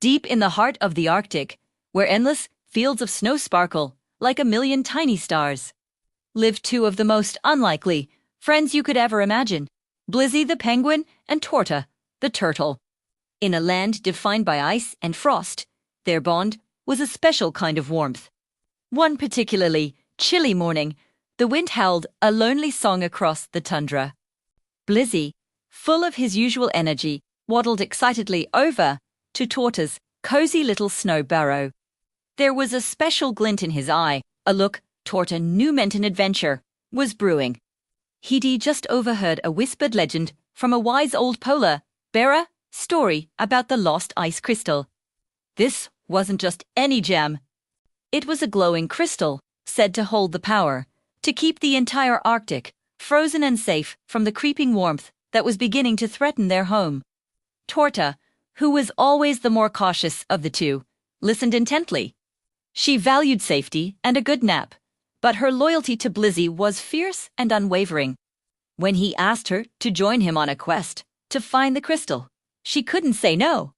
Deep in the heart of the Arctic, where endless fields of snow sparkle like a million tiny stars, lived two of the most unlikely friends you could ever imagine, Blizzy the penguin and Torta the turtle. In a land defined by ice and frost, their bond was a special kind of warmth. One particularly chilly morning, the wind howled a lonely song across the tundra. Blizzy, full of his usual energy, waddled excitedly over to Torta's cozy little snow burrow. There was a special glint in his eye, a look Torta knew meant an adventure was brewing. He'd just overheard a whispered legend from a wise old polar bearer story about the lost ice crystal. This wasn't just any gem. It was a glowing crystal said to hold the power to keep the entire Arctic frozen and safe from the creeping warmth that was beginning to threaten their home. Torta, who was always the more cautious of the two, listened intently. She valued safety and a good nap, but her loyalty to Blizzy was fierce and unwavering. When he asked her to join him on a quest to find the crystal, she couldn't say no.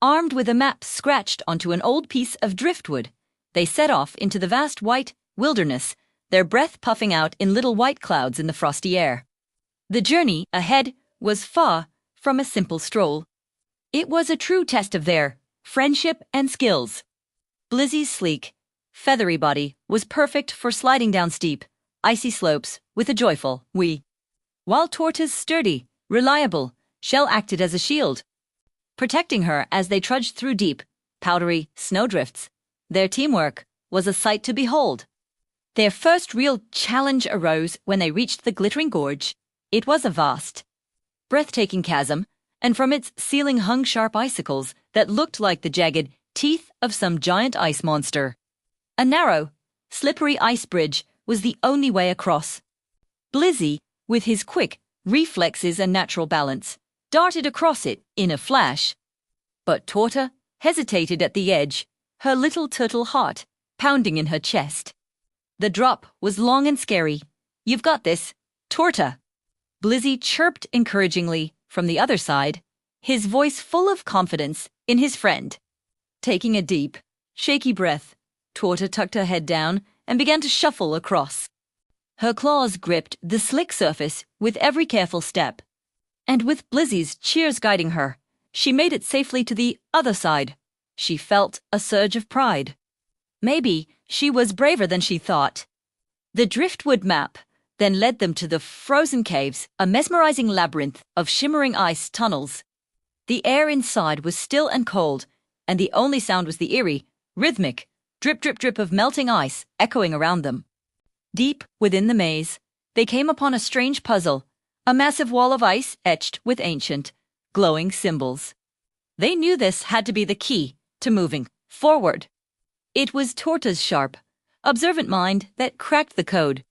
Armed with a map scratched onto an old piece of driftwood, they set off into the vast white wilderness, their breath puffing out in little white clouds in the frosty air. The journey ahead was far from a simple stroll. It was a true test of their friendship and skills. Blizzy's sleek, feathery body was perfect for sliding down steep, icy slopes with a joyful wee, while Torta's sturdy, reliable shell acted as a shield, protecting her as they trudged through deep, powdery snowdrifts. Their teamwork was a sight to behold. Their first real challenge arose when they reached the glittering gorge. It was a vast, breathtaking chasm, and from its ceiling hung sharp icicles that looked like the jagged teeth of some giant ice monster. A narrow, slippery ice bridge was the only way across. Blizzy, with his quick reflexes and natural balance, darted across it in a flash. But Torta hesitated at the edge, her little turtle heart pounding in her chest. The drop was long and scary. "You've got this, Torta," Blizzy chirped encouragingly from the other side, his voice full of confidence in his friend. Taking a deep, shaky breath, Torta tucked her head down and began to shuffle across. Her claws gripped the slick surface with every careful step, and with Blizzy's cheers guiding her, she made it safely to the other side. She felt a surge of pride. Maybe she was braver than she thought. The driftwood map then led them to the frozen caves, a mesmerizing labyrinth of shimmering ice tunnels. The air inside was still and cold, and the only sound was the eerie, rhythmic drip, drip, drip of melting ice echoing around them. Deep within the maze, they came upon a strange puzzle, a massive wall of ice etched with ancient, glowing symbols. They knew this had to be the key to moving forward. It was Torta's sharp, observant mind that cracked the code.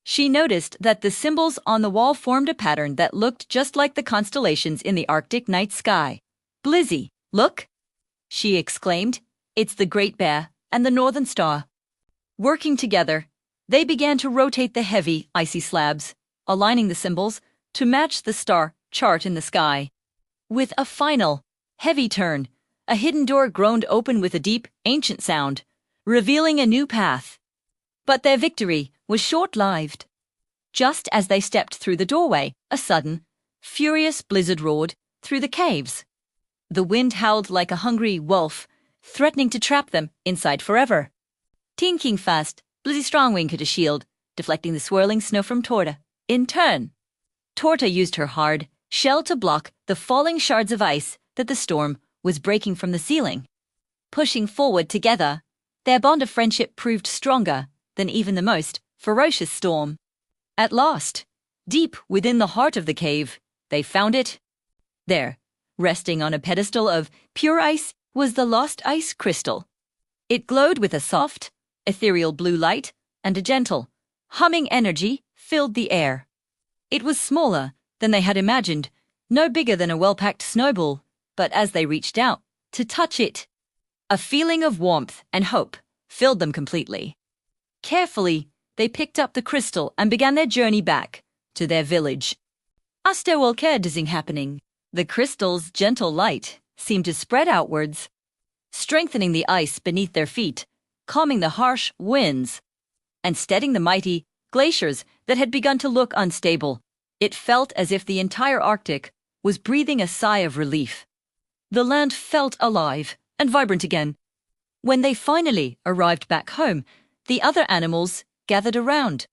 She noticed that the symbols on the wall formed a pattern that looked just like the constellations in the Arctic night sky. "Blizzy, look!" she exclaimed. "It's the Great Bear and the Northern Star." Working together, they began to rotate the heavy, icy slabs, aligning the symbols to match the star chart in the sky. With a final, heavy turn, a hidden door groaned open with a deep, ancient sound, revealing a new path. But their victory was short-lived. Just as they stepped through the doorway, a sudden, furious blizzard roared through the caves. The wind howled like a hungry wolf, threatening to trap them inside forever. Tinking fast, Blizzy Strongwing could a shield, deflecting the swirling snow from Torta. In turn, Torta used her hard shell to block the falling shards of ice that the storm was breaking from the ceiling. Pushing forward together, their bond of friendship proved stronger than even the most ferocious storm. At last, deep within the heart of the cave, they found it. There, resting on a pedestal of pure ice, was the lost ice crystal. It glowed with a soft, ethereal blue light, and a gentle, humming energy filled the air. It was smaller than they had imagined, no bigger than a well-packed snowball, but as they reached out to touch it, a feeling of warmth and hope filled them completely. Carefully, they picked up the crystal and began their journey back to their village. Happening. The crystal's gentle light seemed to spread outwards, strengthening the ice beneath their feet, calming the harsh winds, and steadying the mighty glaciers that had begun to look unstable. It felt as if the entire Arctic was breathing a sigh of relief. The land felt alive and vibrant again. When they finally arrived back home, the other animals gathered around,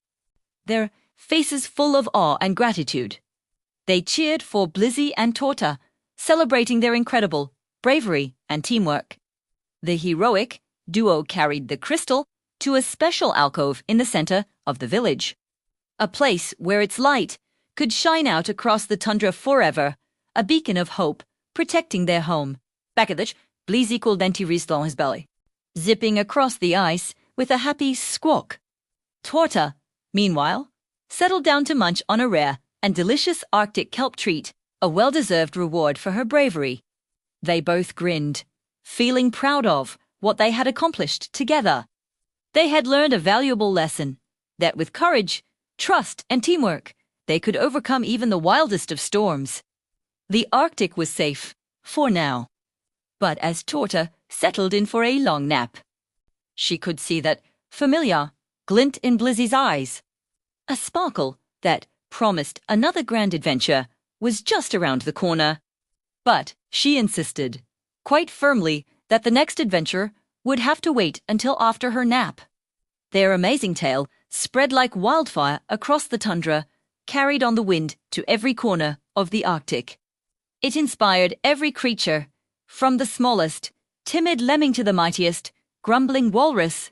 their faces full of awe and gratitude. They cheered for Blizzy and Torta, celebrating their incredible bravery and teamwork. The heroic duo carried the crystal to a special alcove in the center of the village, a place where its light could shine out across the tundra forever, a beacon of hope protecting their home. Back at the Blizzy cooled dentifrice on his belly, zipping across the ice with a happy squawk. Torta, meanwhile, settled down to munch on a rare and delicious Arctic kelp treat, a well-deserved reward for her bravery. They both grinned, feeling proud of what they had accomplished together. They had learned a valuable lesson, that with courage, trust, and teamwork, they could overcome even the wildest of storms. The Arctic was safe, for now. But as Torta settled in for a long nap, she could see that familiar glint in Blizzy's eyes. A sparkle that promised another grand adventure was just around the corner. But she insisted, quite firmly, that the next adventure would have to wait until after her nap. Their amazing tale spread like wildfire across the tundra, carried on the wind to every corner of the Arctic. It inspired every creature, from the smallest, timid lemming to the mightiest, grumbling walrus.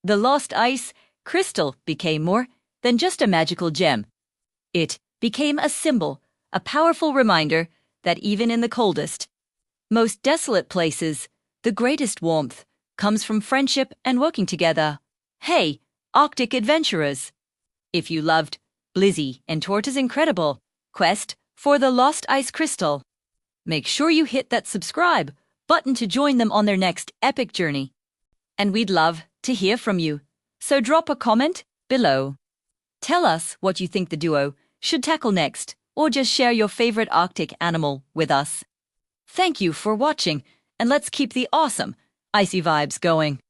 The lost ice crystal became more than just a magical gem. It became a symbol, a powerful reminder that even in the coldest, most desolate places, the greatest warmth comes from friendship and working together. Hey, Arctic adventurers! If you loved Blizzy and Torta's incredible quest for the lost ice crystal, make sure you hit that subscribe button to join them on their next epic journey. And we'd love to hear from you, so drop a comment below. Tell us what you think the duo should tackle next, or just share your favorite Arctic animal with us. Thank you for watching, and let's keep the awesome icy vibes going.